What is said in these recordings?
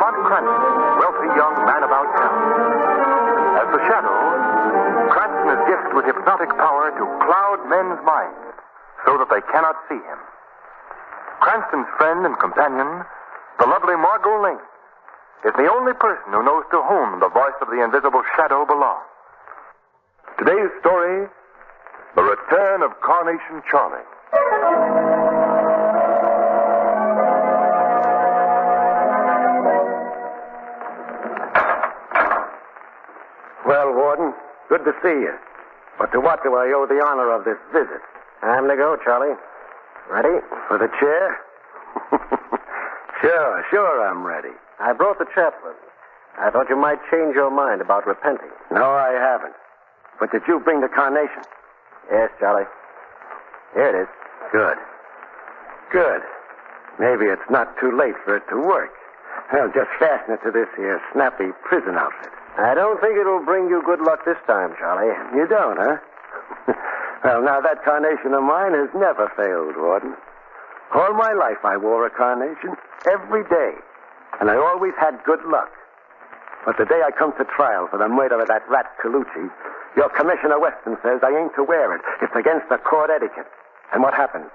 confront Cranston, wealthy young man about town. As the Shadow, Cranston is gifted with hypnotic power to cloud men's minds so that they cannot see him. Cranston's friend and companion, the lovely Margot Lane, is the only person who knows to whom the voice of the invisible Shadow belongs. Today's story, The Return of Carnation Charlie. Well, Warden, good to see you. But to what do I owe the honor of this visit? Time to go, Charlie. Ready? For the chair? Sure, I'm ready. I brought the chaplain. I thought you might change your mind about repenting. No, I haven't. But did you bring the carnation? Yes, Charlie. Here it is. Good. Maybe it's not too late for it to work. I'll just fasten it to this here snappy prison outfit. I don't think it'll bring you good luck this time, Charlie. You don't, huh? Well, now that carnation of mine has never failed, Warden. All my life I wore a carnation, every day. And I always had good luck. But the day I come to trial for the murder of that rat Colucci, your Commissioner Weston says I ain't to wear it. It's against the court etiquette. And what happens?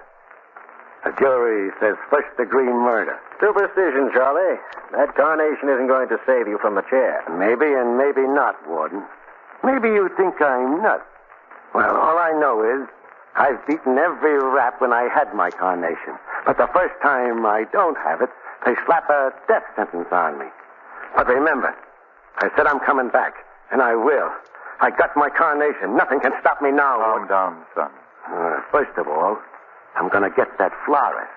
The jury says first-degree murder. Superstition, Charlie. That carnation isn't going to save you from the chair. Maybe and maybe not, Warden. Maybe you think I'm nuts. Well, all I know is I've beaten every rap when I had my carnation. But the first time I don't have it, they slap a death sentence on me. But remember, I said I'm coming back, and I will. I got my carnation. Nothing can stop me now. Calm down, son. First of all, I'm going to get that florist.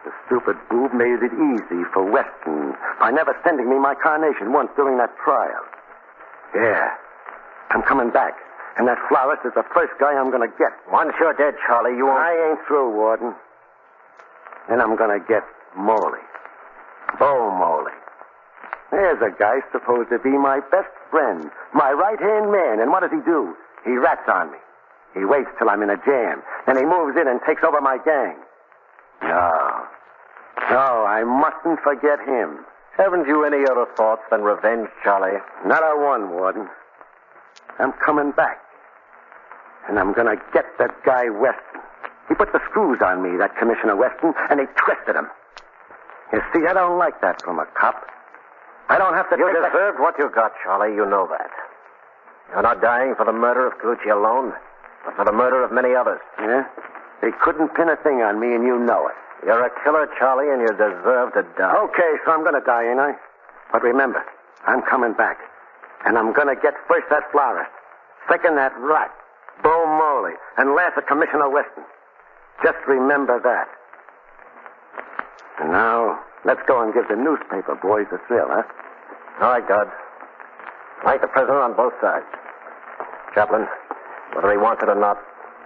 The stupid boob made it easy for Weston by never sending me my carnation once during that trial. Yeah, I'm coming back. And that florist is the first guy I'm going to get. Once you're dead, Charlie, you won't... I ain't through, Warden. Then I'm going to get Moley. Bo Moley. There's a guy supposed to be my best friend, my right-hand man. And what does he do? He rats on me. He waits till I'm in a jam. Then he moves in and takes over my gang. No, I mustn't forget him. Haven't you any other thoughts than revenge, Charlie? Not a one, Warden. I'm coming back. And I'm going to get that guy Weston. He put the screws on me, that Commissioner Weston, and he twisted them. You see, I don't like that from a cop. I don't have to... You deserved what you got, Charlie. You know that. You're not dying for the murder of Colucci alone, but for the murder of many others. Yeah? They couldn't pin a thing on me, and you know it. You're a killer, Charlie, and you deserve to die. Okay, so I'm going to die, ain't I? But remember, I'm coming back. And I'm going to get first that florist, second that rat, Bo Moley, and last the Commissioner Weston. Just remember that. And now, let's go and give the newspaper boys a thrill, huh? All right, God. Like the prisoner on both sides. Chaplain, whether he wants it or not,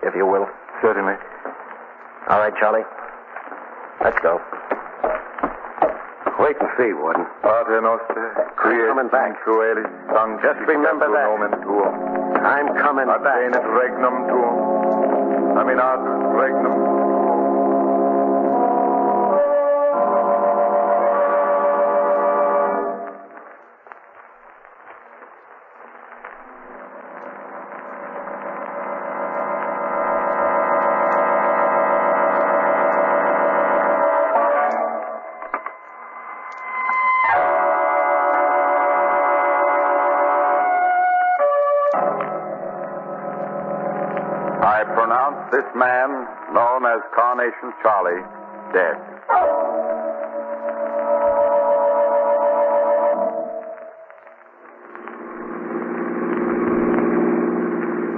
if you will. Certainly. All right, Charlie. Let's go. Wait and see, Warden. Pater noster, qui es in coelis sanctificatur Just remember that. nomen tuum. I'm coming back. Advenit regnum tuum. Aminatus regnum. I pronounce this man, known as Carnation Charlie, dead.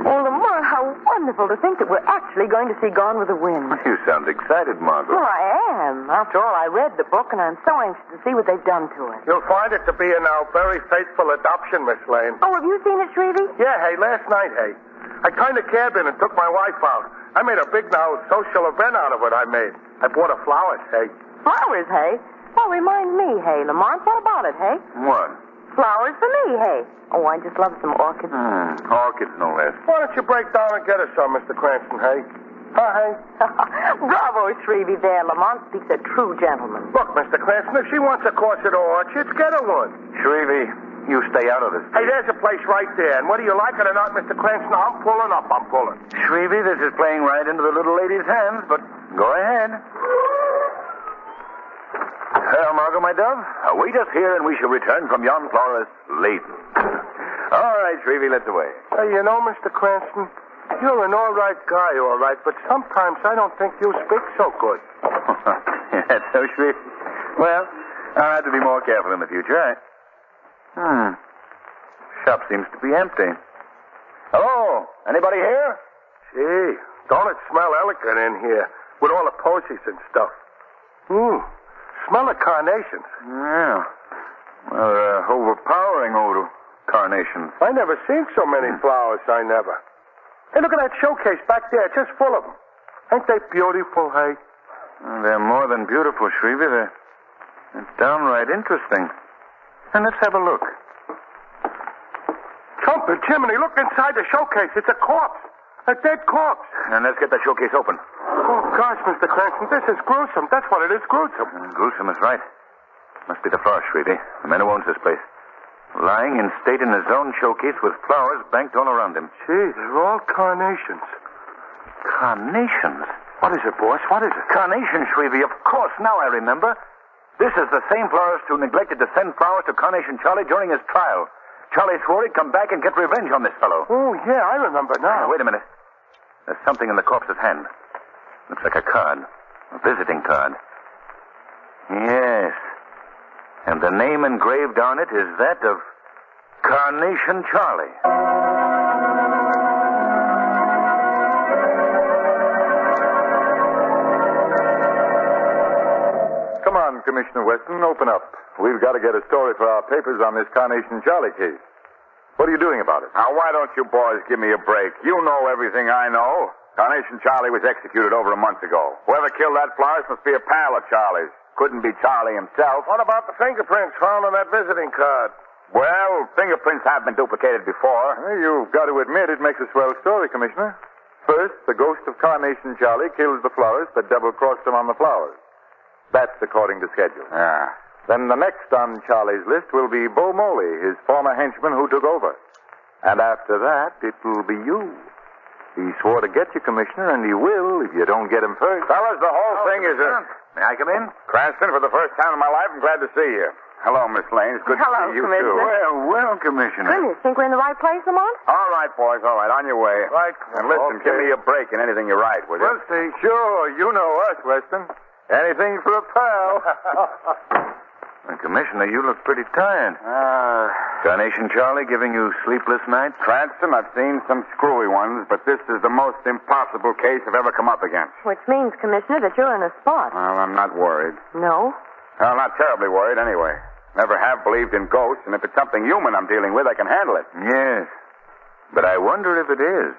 Oh, Lamar, how wonderful to think that we're actually going to see Gone with the Wind. You sound excited, Margaret. Well, I am. After all, I read the book, and I'm so anxious to see what they've done to it. You'll find it to be a now very faithful adoption, Miss Lane. Oh, have you seen it, Shrevey? Yeah, hey, last night, hey. I kind of cabbed in and took my wife out. I made a big now social event out of what I made. I bought her flowers, hey. Flowers, hey? Well, remind me, hey, Lamont. What about it, hey? What? Flowers for me, hey. Oh, I just love some orchids. Orchids, no less. Why don't you break down and get us some, Mr. Cranston, hey? Hi. Bravo, Shrevey there. Lamont speaks a true gentleman. Look, Mr. Cranston, if she wants a course at orchards, get her one. Shrevey, you stay out of this. Hey, there's a place right there, and whether you like it or not, Mr. Cranston, I'm pulling up. I'm pulling. Shrevey, this is playing right into the little lady's hands, but go ahead. Well, Margot, my dove, await us here, and we shall return from yon florist laden. All right, Shrevey, let's away. Hey, you know, Mr. Cranston, you're an all right guy, all right, but sometimes I don't think you speak so good. That's so, Shrevey. Well, I'll have to be more careful in the future. Shop seems to be empty. Hello? Anybody here? Gee, don't it smell elegant in here with all the posies and stuff? Smell of carnations. Yeah. Well, overpowering odor. Carnations. I never seen so many flowers, I never. Hey, look at that showcase back there, just full of them. Ain't they beautiful, hey? They're more than beautiful, Shrevey. They're downright interesting. And let's have a look. Trumpet Jiminy, look inside the showcase. It's a corpse. A dead corpse. And let's get the showcase open. Oh, gosh, Mr. Cranston, this is gruesome. That's what it is, gruesome. Gruesome is right. Must be the florist, Shrevey. The man who owns this place. Lying in state in his own showcase with flowers banked all around him. Gee, they're all carnations. Carnations? What is it, boss? What is it? Carnation, Shrevey, of course. Now I remember. This is the same florist who neglected to send flowers to Carnation Charlie during his trial. Charlie swore he'd come back and get revenge on this fellow. Oh, yeah, I remember now. Wait a minute. There's something in the corpse's hand. Looks like a card. A visiting card. Yes. And the name engraved on it is that of Carnation Charlie. Come on, Commissioner Weston, open up. We've got to get a story for our papers on this Carnation Charlie case. What are you doing about it? Now, why don't you boys give me a break? You know everything I know. Carnation Charlie was executed over a month ago. Whoever killed that florist must be a pal of Charlie's. Couldn't be Charlie himself. What about the fingerprints found on that visiting card? Well, fingerprints have been duplicated before. Well, you've got to admit it makes a swell story, Commissioner. First, the ghost of Carnation Charlie kills the florist that double-crossed him on the flowers. That's according to schedule. Yeah. Then the next on Charlie's list will be Bo Moley, his former henchman who took over. And after that, it will be you. He swore to get you, Commissioner, and he will if you don't get him first. Fellas, the whole thing is a... May I come in? Cranston, for the first time in my life, I'm glad to see you. Hello, Miss Lane. It's good Hello, to see you, Commissioner. too. Well, Commissioner. Goodness, think we're in the right place, Lamont? All right, boys, all right. On your way. Right. And listen, Okay. give me a break in anything you write, will you? We'll see. Sure, you know us, Weston. Anything for a pal. Well, Commissioner, you look pretty tired. Carnation Charlie giving you sleepless nights? Cranston, I've seen some screwy ones, but this is the most impossible case I've ever come up against. Which means, Commissioner, that you're in a spot. Well, I'm not worried. No? Well, not terribly worried, anyway. Never have believed in ghosts, and if it's something human I'm dealing with, I can handle it. Yes. But I wonder if it is.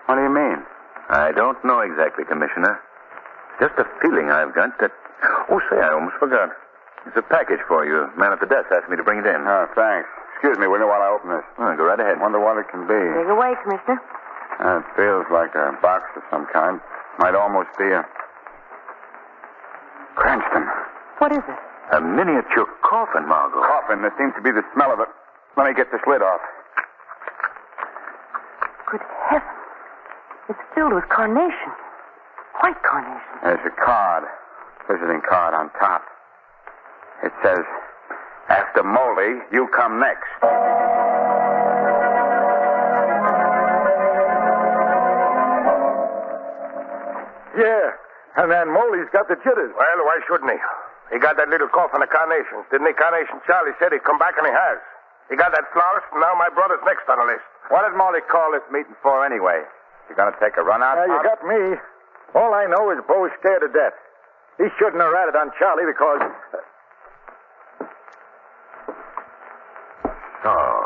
What do you mean? I don't know exactly, Commissioner. Just a feeling I've got that... Oh, say, I almost forgot. It's a package for you. Man at the desk asked me to bring it in. Oh, thanks. Excuse me, will you, while I open this? Oh, go right ahead. Wonder what it can be. Take away, Commissioner. It feels like a box of some kind. Might almost be a... Cranston. What is it? A miniature coffin, Margot. Coffin. There seems to be the smell of it. Let me get this lid off. Good heavens. It's filled with carnation. White carnation. There's a card. Visiting card on top. It says, after Moley, you come next. Yeah, and then Moley's got the jitters. Well, why shouldn't he? He got that little cough on the carnations. Didn't he? Carnation Charlie said he'd come back, and he has. He got that florist, and now my brother's next on the list. What did Moley call this meeting for anyway? You gonna take a run out? Now, you got me. All I know is Bo's scared to death. He shouldn't have ratted on Charlie because... Oh.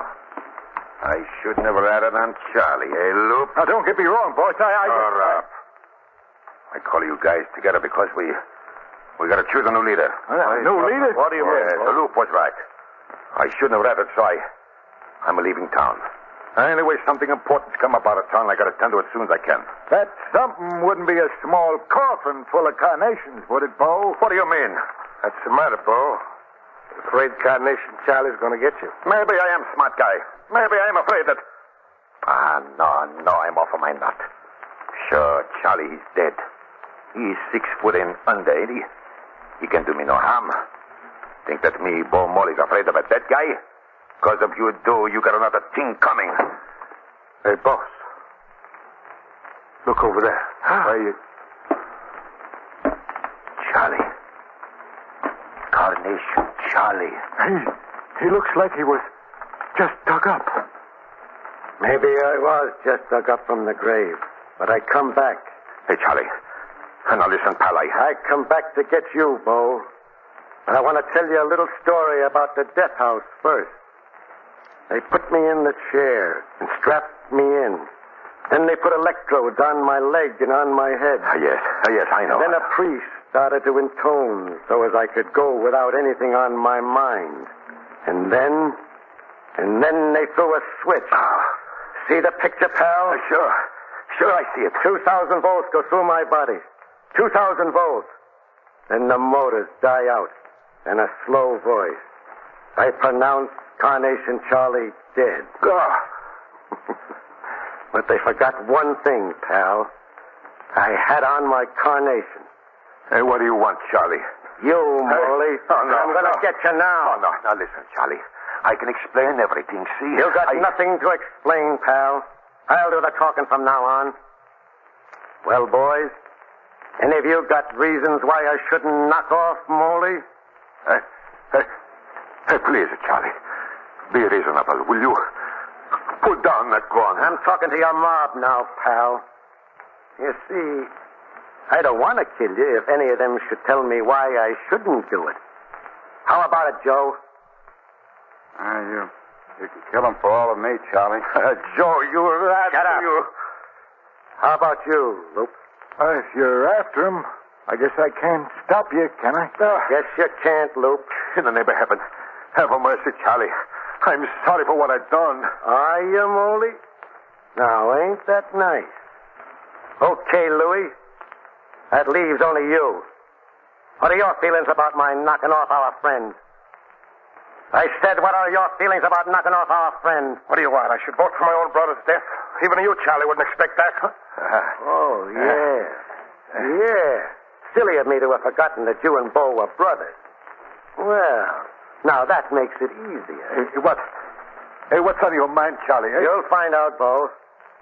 I should never added on Charlie, eh, Loop? Now, don't get me wrong, boss. Shut up. I call you guys together because we got to choose a new leader. New leader? What do you mean? The Loop was right. I shouldn't have ratted, so I'm leaving town. Anyway, something important's come up out of town. I got to attend to it as soon as I can. That something wouldn't be a small coffin full of carnations, would it, Bo? What do you mean? That's the matter, Bo. Afraid Carnation Charlie's going to get you? Maybe I am, smart guy. Maybe I am afraid that... No, I'm off of my nut. Sure, Charlie, he's dead. He's 6 foot and under, ain't he? He can do me no harm. Think that me, Bo Molly's afraid of a dead guy? Because if you do, you got another thing coming. Hey, boss. Look over there. Where you... Charlie. Carnation Charlie. He looks like he was just dug up. Maybe I was just dug up from the grave, but I come back. Hey, Charlie. Now listen, pal, I come back to get you, Bo. But I want to tell you a little story about the death house first. They put me in the chair and strapped me in. Then they put electrodes on my leg and on my head. Yes, I know. And then a priest started to intone so as I could go without anything on my mind. And then they threw a switch. See the picture, pal? Sure, I see it. 2,000 volts go through my body. 2,000 volts. Then the motors die out. And a slow voice. I pronounce Carnation Charlie dead. But they forgot one thing, pal. I had on my carnation. Hey, what do you want, Charlie? You, Molly. I'm going to get you now. No. Now listen, Charlie. I can explain everything, see? You got nothing to explain, pal. I'll do the talking from now on. Well, boys, any of you got reasons why I shouldn't knock off Molly? Hey, please, Charlie. Be reasonable, will you? Put down that gun. I'm talking to your mob now, pal. You see, I don't want to kill you if any of them should tell me why I shouldn't do it. How about it, Joe? You can kill him for all of me, Charlie. Joe, you rat. Shut up. You. How about you, Luke? If you're after him, I guess I can't stop you, can I? Yes, you can't, Luke. In the name of heaven, have a mercy, Charlie. I'm sorry for what I've done. Are you, Molly? Now, ain't that nice? Okay, Louie. That leaves only you. What are your feelings about my knocking off our friend? I said, what are your feelings about knocking off our friend? What do you want? I should vote for my own brother's death? Even you, Charlie, wouldn't expect that. Oh, yeah. Yeah. Silly of me to have forgotten that you and Bo were brothers. Well, now that makes it easier. What's on your mind, Charlie? You'll find out, Bo.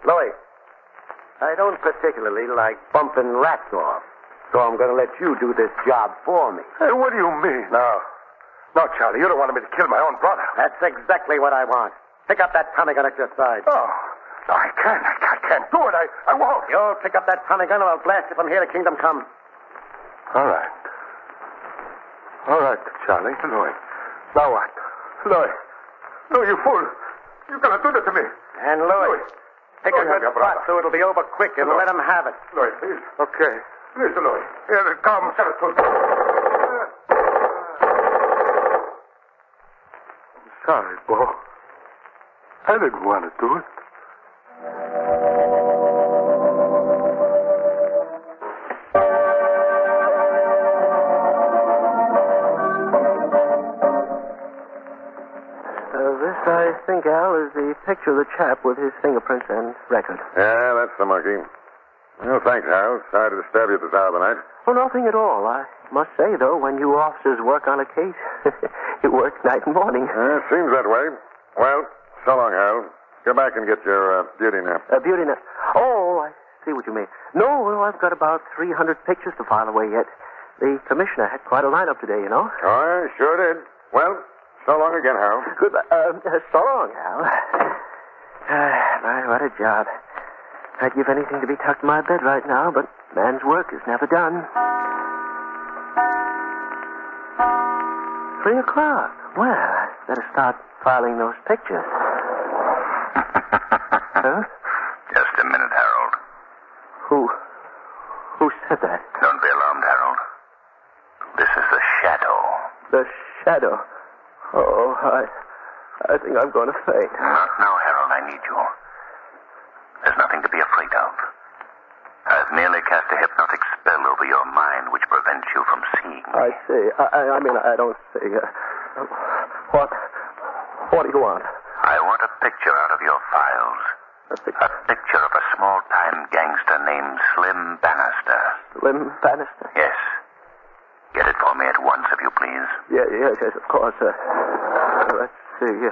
Louie, I don't particularly like bumping rats off, so I'm going to let you do this job for me. Hey, what do you mean? No, Charlie, you don't want me to kill my own brother. That's exactly what I want. Pick up that Tommy gun at your side. Oh, no, I can't do it. I won't. You'll pick up that Tommy gun and I'll blast it from here to Kingdom Come. All right, Charlie. Louie. Now what? Louie. No, you fool. You're going to do this to me. And Louie, pick a good spot so it'll be over quick and let him have it. Louie, please. Okay. Listen, Louie. Here it comes. Sorry, Bo. I didn't want to do it. This, I think, Al, is the picture of the chap with his fingerprints and record. Yeah, that's the monkey. Well, thanks, Harold. Sorry to disturb you at this hour of the night. Oh, nothing at all. I must say, though, when you officers work on a case, it works night and morning. It seems that way. Well, so long, Harold. Go back and get your beauty nap. Beauty nap. Oh, I see what you mean. No, I've got about 300 pictures to file away yet. The commissioner had quite a lineup today, you know. Oh, I sure did. Well, so long again, Harold. Goodbye. So long, Al. My, what a job. I'd give anything to be tucked in my bed right now, but man's work is never done. 3 o'clock. Well, I better start filing those pictures. Huh? Just a minute, Harold. Who said that? Don't be alarmed, Harold. This is the shadow. The shadow. Oh, I think I'm going to faint. Not now, Harold. I need you. There's nothing to be afraid of. I've merely cast a hypnotic spell over your mind which prevents you from seeing. I see. I mean, I don't see. What do you want? I want a picture out of your files. A picture of a small-time gangster named Slim Bannister. Slim Bannister? Yes. Get it for me at once, if you please. Yes, of course. Let's see.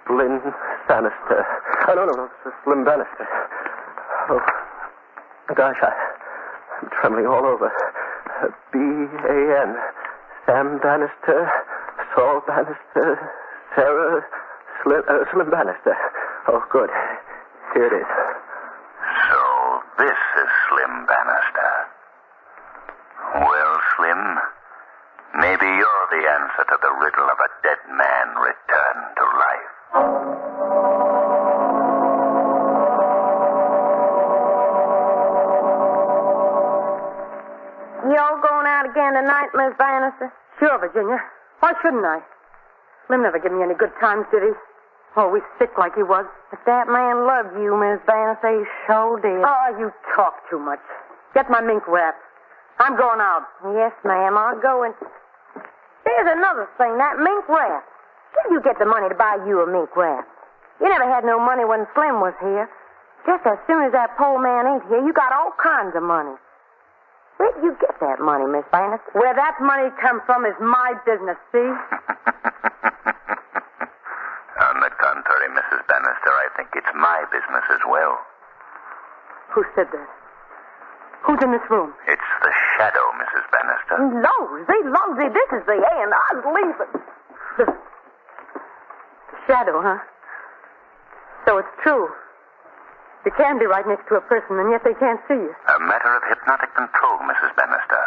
Slim Bannister. Oh, no. Slim Bannister. Oh, gosh, I'm trembling all over. B-A-N. Sam Bannister, Saul Bannister, Sarah, Slim Bannister. Oh, good. Here it is. So this is Slim Bannister. Well, Slim, maybe you're the answer to the riddle of a dead man returned to life. You all going out again tonight, Miss Bannister? Sure, Virginia. Why shouldn't I? Slim never gave me any good times, did he? Always sick like he was. If that man loved you, Miss Bannister, he sure did. Oh, you talk too much. Get my mink wrap. I'm going out. Yes, ma'am, I'll go and... There's another thing, that mink wrap. Where'd you get the money to buy you a mink wrap? You never had no money when Slim was here. Just as soon as that poor man ain't here, you got all kinds of money. Where'd you get that money, Miss Bannister? Where that money comes from is my business, see? On the contrary, Mrs. Bannister, I think it's my business as well. Who said that? Who's in this room? It's the shadow, Mrs. Bannister. Lousy, this is the end. I'm leaving. The shadow, huh? So it's true. You can be right next to a person, and yet they can't see you. A matter of hypnotic control, Mrs. Bannister.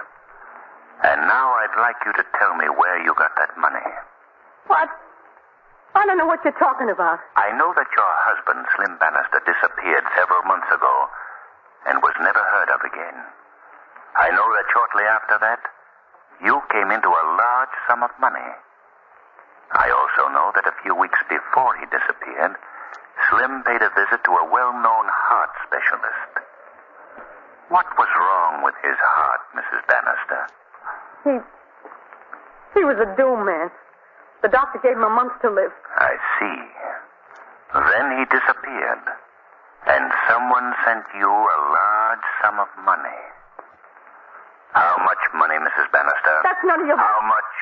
And now I'd like you to tell me where you got that money. What? I don't know what you're talking about. I know that your husband, Slim Bannister, disappeared several months ago and was never heard of again. I know that shortly after that, you came into a large sum of money. I also know that a few weeks before he disappeared, Slim paid a visit to a well-known heart specialist. What was wrong with his heart, Mrs. Bannister? He was a doom man. The doctor gave him a month to live. I see. Then he disappeared, and someone sent you a large sum of money. How much money, Mrs. Bannister? That's none of your... How much?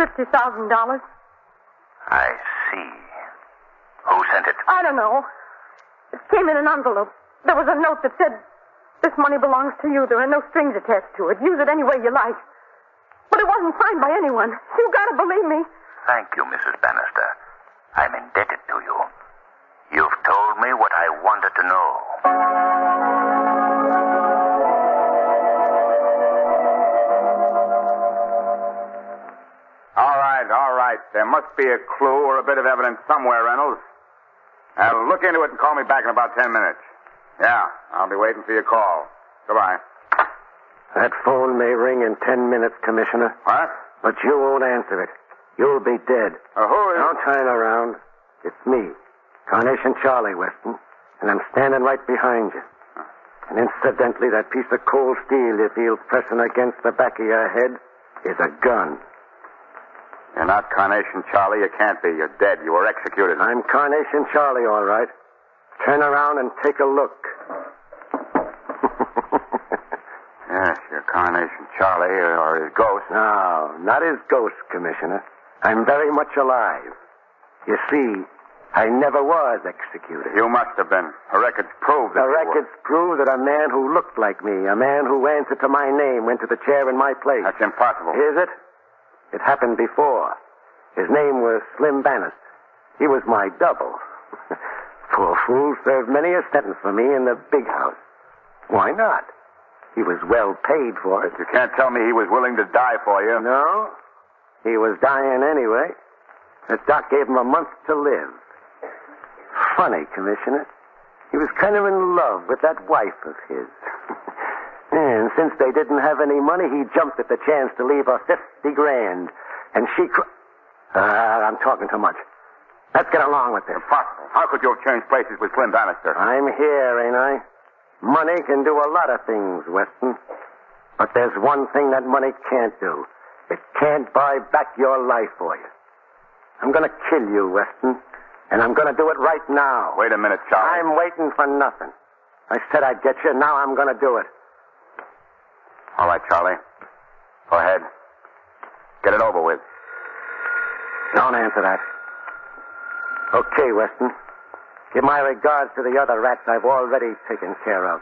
$50,000. I see. Who sent it? I don't know. It came in an envelope. There was a note that said, "This money belongs to you. There are no strings attached to it. Use it any way you like." But it wasn't signed by anyone. You gotta believe me. Thank you, Mrs. Bannister. I'm indebted to you. You've told me what I wanted to know. All right. There must be a clue or a bit of evidence somewhere, Reynolds. Now, look into it and call me back in about 10 minutes. Yeah, I'll be waiting for your call. Goodbye. That phone may ring in 10 minutes, Commissioner. What? But you won't answer it. You'll be dead. Who is... Don't turn around. It's me, Carnation Charlie Weston, and I'm standing right behind you. And incidentally, that piece of cold steel you feel pressing against the back of your head is a gun. You're not Carnation Charlie. You can't be. You're dead. You were executed. I'm Carnation Charlie, all right. Turn around and take a look. Yes, you're Carnation Charlie or his ghost. No, not his ghost, Commissioner. I'm very much alive. You see, I never was executed. You must have been. The records prove that The records prove that a man who looked like me, a man who answered to my name, went to the chair in my place. That's impossible. Is it? It happened before. His name was Slim Bannister. He was my double. Poor fool served many a sentence for me in the big house. Why not? He was well paid for it. You can't tell me he was willing to die for you. No, he was dying anyway. The doc gave him a month to live. Funny, Commissioner. He was kind of in love with that wife of his. And since they didn't have any money, he jumped at the chance to leave her $50,000. And she... I'm talking too much. Let's get along with this. Impossible. How could you have changed places with Slim Bannister? I'm here, ain't I? Money can do a lot of things, Weston. But there's one thing that money can't do. It can't buy back your life for you. I'm going to kill you, Weston. And I'm going to do it right now. Wait a minute, Charlie. I'm waiting for nothing. I said I'd get you. Now I'm going to do it. All right, Charlie. Go ahead. Get it over with. Don't answer that. Okay, Weston. Give my regards to the other rats I've already taken care of.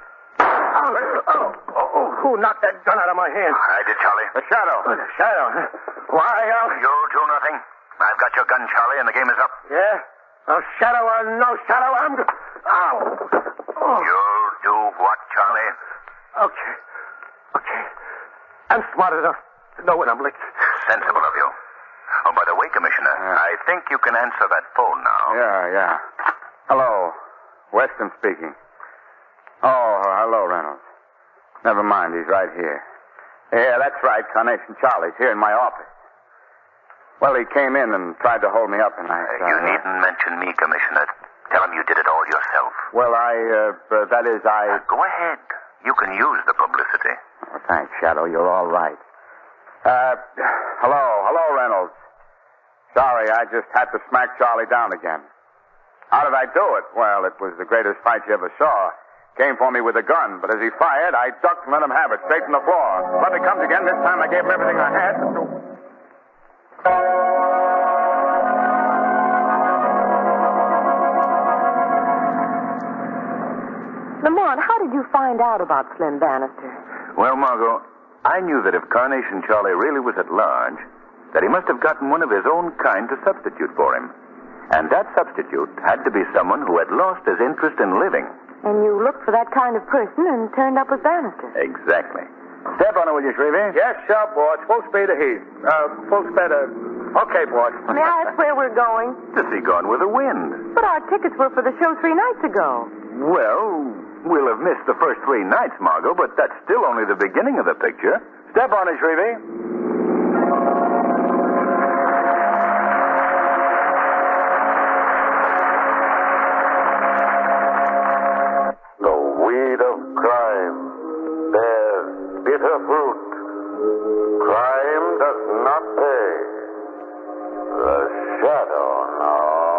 Who knocked that gun out of my hand? I did, Charlie. The Shadow. Oh, the Shadow, huh? Why, You do nothing. I've got your gun, Charlie, and the game is up. Yeah? Oh, Shadow or no Shadow, I'm... Ow! Oh. You'll do what, Charlie? Okay. I'm smart enough to know when I'm licked. Sensible of you. Oh, by the way, Commissioner, I think you can answer that phone now. Yeah. Hello. Weston speaking. Oh, hello, Reynolds. Never mind, he's right here. Yeah, that's right, Carnation Charlie's here in my office. Well, he came in and tried to hold me up, and You needn't mention me, Commissioner. Tell him you did it all yourself. Well, that is, Go ahead. You can use the publicity. Oh, thanks, Shadow. You're all right. Hello, Reynolds. Sorry, I just had to smack Charlie down again. How did I do it? Well, it was the greatest fight you ever saw. Came for me with a gun, but as he fired, I ducked and let him have it, straight from the floor. But he comes again. This time I gave him everything I had. Lamont, how did you find out about Slim Bannister? Well, Margot, I knew that if Carnation Charlie really was at large, that he must have gotten one of his own kind to substitute for him. And that substitute had to be someone who had lost his interest in living. And you looked for that kind of person and turned up with Bannister. Exactly. Step on it, will you, Shrevey? Yes, sir, boss. Full speed ahead. Full speed Okay, boss. May I ask where we're going? To see Gone with the Wind. But our tickets were for the show 3 nights ago. Well, we'll have missed the first 3 nights, Margot, but that's still only the beginning of the picture. Step on it, Shrevey. Bitter fruit. Crime does not pay. The Shadow knows.